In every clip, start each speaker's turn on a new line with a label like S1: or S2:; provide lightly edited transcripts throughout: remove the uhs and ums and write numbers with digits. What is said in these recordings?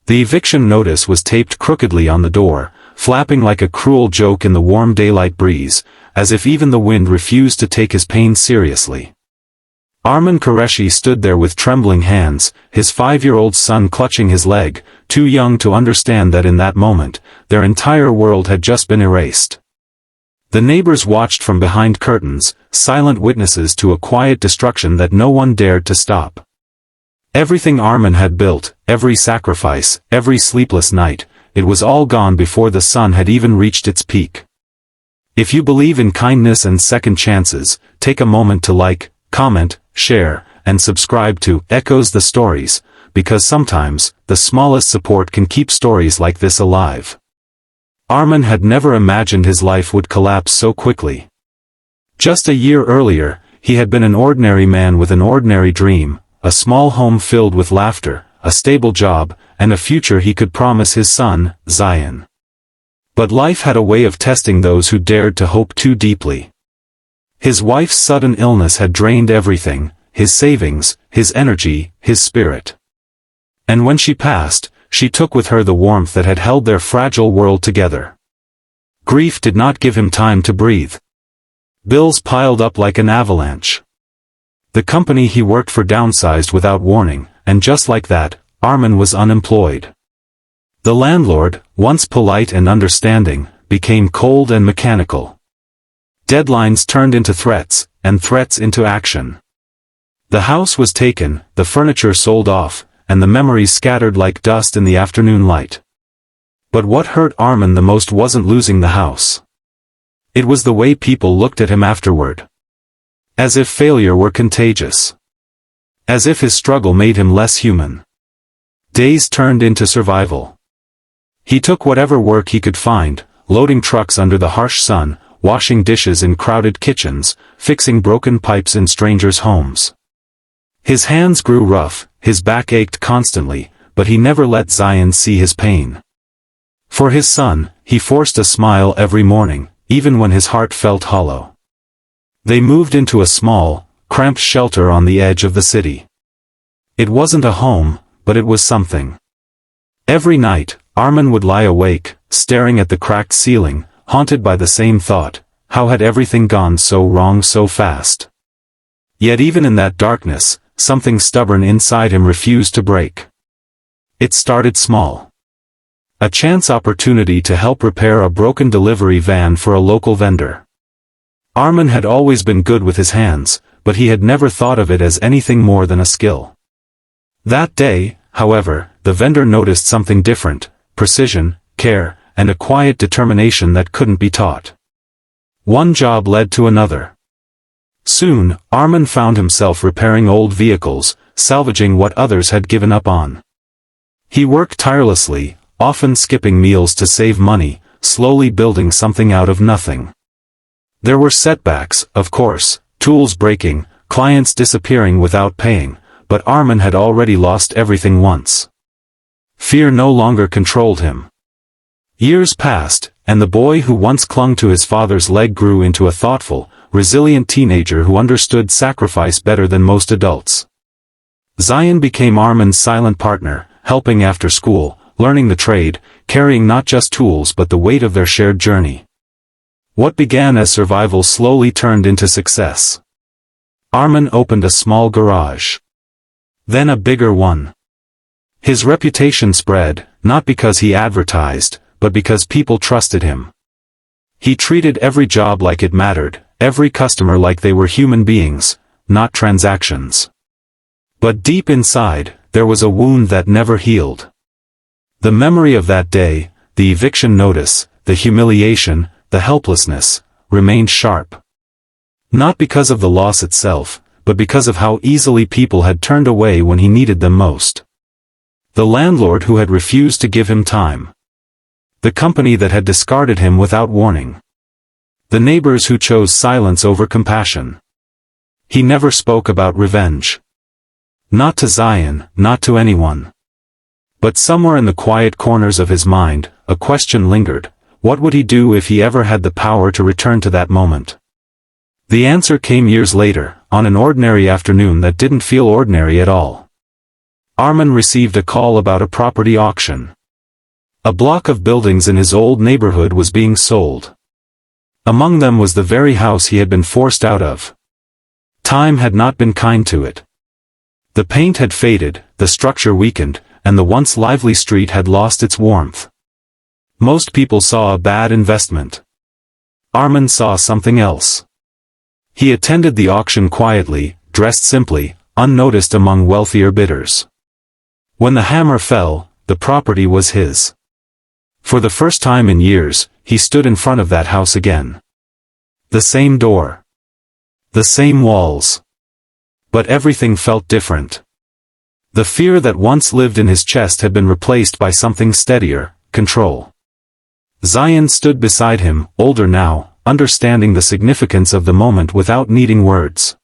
S1: The eviction notice was taped crookedly on the door, flapping like a cruel joke in the warm daylight breeze, as if even the wind refused to take his pain seriously. Arman Qureshi stood there with trembling hands, his 5-year-old son clutching his leg, too young to understand that in that moment, their entire world had just been erased. The neighbors watched from behind curtains, silent witnesses to a quiet destruction that no one dared to stop. Everything Arman had built, every sacrifice, every sleepless night, it was all gone before the sun had even reached its peak. If you believe in kindness and second chances, take a moment to like, comment, share, and subscribe to Echoes the Stories, because sometimes, the smallest support can keep stories like this alive. Arman had never imagined his life would collapse so quickly. Just a year earlier, he had been an ordinary man with an ordinary dream, a small home filled with laughter, a stable job, and a future he could promise his son, Zion. But life had a way of testing those who dared to hope too deeply. His wife's sudden illness had drained everything, his savings, his energy, his spirit. And when she passed, she took with her the warmth that had held their fragile world together. Grief did not give him time to breathe. Bills piled up like an avalanche. The company he worked for downsized without warning, and just like that, Arman was unemployed. The landlord, once polite and understanding, became cold and mechanical. Deadlines turned into threats, and threats into action. The house was taken, the furniture sold off, and the memories scattered like dust in the afternoon light. But what hurt Arman the most wasn't losing the house. It was the way people looked at him afterward. As if failure were contagious. As if his struggle made him less human. Days turned into survival. He took whatever work he could find, loading trucks under the harsh sun, washing dishes in crowded kitchens, fixing broken pipes in strangers' homes. His hands grew rough, his back ached constantly, but he never let Zion see his pain. For his son, he forced a smile every morning, even when his heart felt hollow. They moved into a small, cramped shelter on the edge of the city. It wasn't a home, but it was something. Every night, Arman would lie awake, staring at the cracked ceiling, haunted by the same thought, how had everything gone so wrong so fast? Yet even in that darkness, something stubborn inside him refused to break. It started small. A chance opportunity to help repair a broken delivery van for a local vendor. Arman had always been good with his hands, but he had never thought of it as anything more than a skill. That day, however, the vendor noticed something different: precision, care, and a quiet determination that couldn't be taught. One job led to another. Soon, Arman found himself repairing old vehicles, salvaging what others had given up on. He worked tirelessly, often skipping meals to save money, slowly building something out of nothing. There were setbacks, of course, tools breaking, clients disappearing without paying, but Arman had already lost everything once. Fear no longer controlled him. Years passed, and the boy who once clung to his father's leg grew into a thoughtful, resilient teenager who understood sacrifice better than most adults. Zion became Arman's silent partner, helping after school, learning the trade, carrying not just tools but the weight of their shared journey. What began as survival slowly turned into success. Arman opened a small garage. Then a bigger one. His reputation spread, not because he advertised, but because people trusted him. He treated every job like it mattered, every customer like they were human beings, not transactions. But deep inside, there was a wound that never healed. The memory of that day, the eviction notice, the humiliation, the helplessness, remained sharp. Not because of the loss itself, but because of how easily people had turned away when he needed them most. The landlord who had refused to give him time. The company that had discarded him without warning. The neighbors who chose silence over compassion. He never spoke about revenge. Not to Zion, not to anyone. But somewhere in the quiet corners of his mind, a question lingered: what would he do if he ever had the power to return to that moment? The answer came years later, on an ordinary afternoon that didn't feel ordinary at all. Arman received a call about a property auction. A block of buildings in his old neighborhood was being sold. Among them was the very house he had been forced out of. Time had not been kind to it. The paint had faded, the structure weakened, and the once lively street had lost its warmth. Most people saw a bad investment. Arman saw something else. He attended the auction quietly, dressed simply, unnoticed among wealthier bidders. When the hammer fell, the property was his. For the first time in years, he stood in front of that house again. The same door. The same walls. But everything felt different. The fear that once lived in his chest had been replaced by something steadier, control. Zion stood beside him, older now, understanding the significance of the moment without needing words.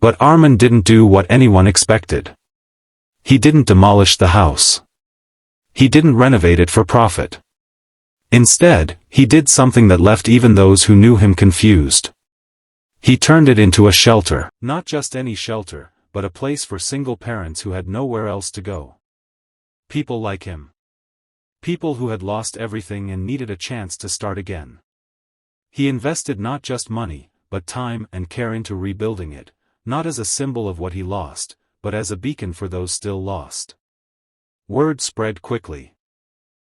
S1: But Arman didn't do what anyone expected. He didn't demolish the house. He didn't renovate it for profit. Instead, he did something that left even those who knew him confused. He turned it into a shelter. Not just any shelter, but a place for single parents who had nowhere else to go. People like him. People who had lost everything and needed a chance to start again. He invested not just money, but time and care into rebuilding it, not as a symbol of what he lost, but as a beacon for those still lost. Word spread quickly.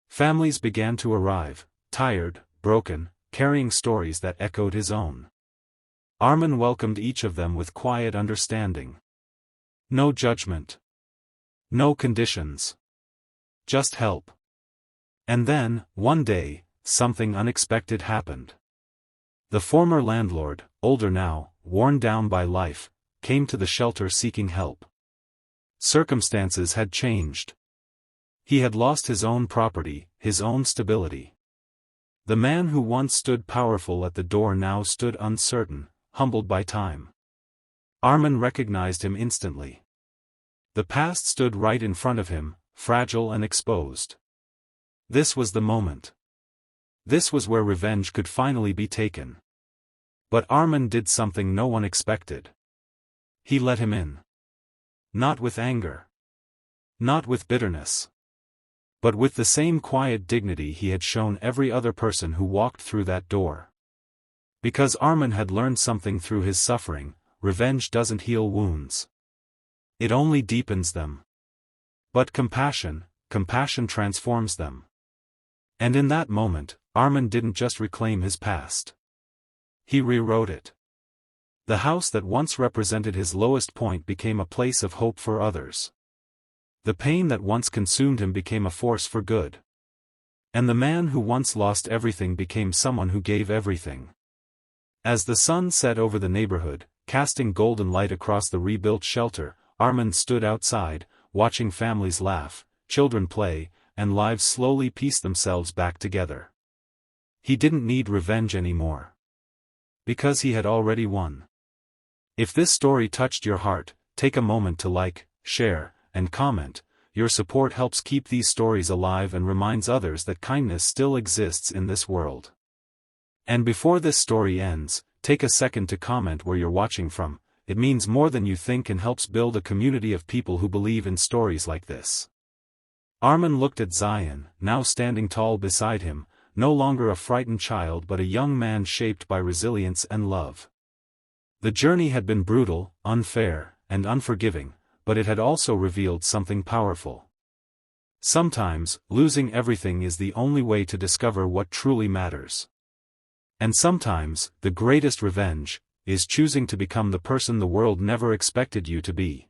S1: Families began to arrive, tired, broken, carrying stories that echoed his own. Arman welcomed each of them with quiet understanding. No judgment. No conditions. Just help. And then, one day, something unexpected happened. The former landlord, older now, worn down by life, came to the shelter seeking help. Circumstances had changed. He had lost his own property, his own stability. The man who once stood powerful at the door now stood uncertain, humbled by time. Arman recognized him instantly. The past stood right in front of him, fragile and exposed. This was the moment. This was where revenge could finally be taken. But Arman did something no one expected. He let him in. Not with anger. Not with bitterness. But with the same quiet dignity he had shown every other person who walked through that door. Because Arman had learned something through his suffering, revenge doesn't heal wounds. It only deepens them. But compassion transforms them. And in that moment, Arman didn't just reclaim his past. He rewrote it. The house that once represented his lowest point became a place of hope for others. The pain that once consumed him became a force for good. And the man who once lost everything became someone who gave everything. As the sun set over the neighborhood, casting golden light across the rebuilt shelter, Arman stood outside, watching families laugh, children play, and lives slowly piece themselves back together. He didn't need revenge anymore. Because he had already won. If this story touched your heart, take a moment to like, share, and comment. Your support helps keep these stories alive and reminds others that kindness still exists in this world. And before this story ends, take a second to comment where you're watching from. It means more than you think and helps build a community of people who believe in stories like this. Arman looked at Zion, now standing tall beside him, no longer a frightened child but a young man shaped by resilience and love. The journey had been brutal, unfair, and unforgiving, but it had also revealed something powerful. Sometimes, losing everything is the only way to discover what truly matters. And sometimes, the greatest revenge is choosing to become the person the world never expected you to be.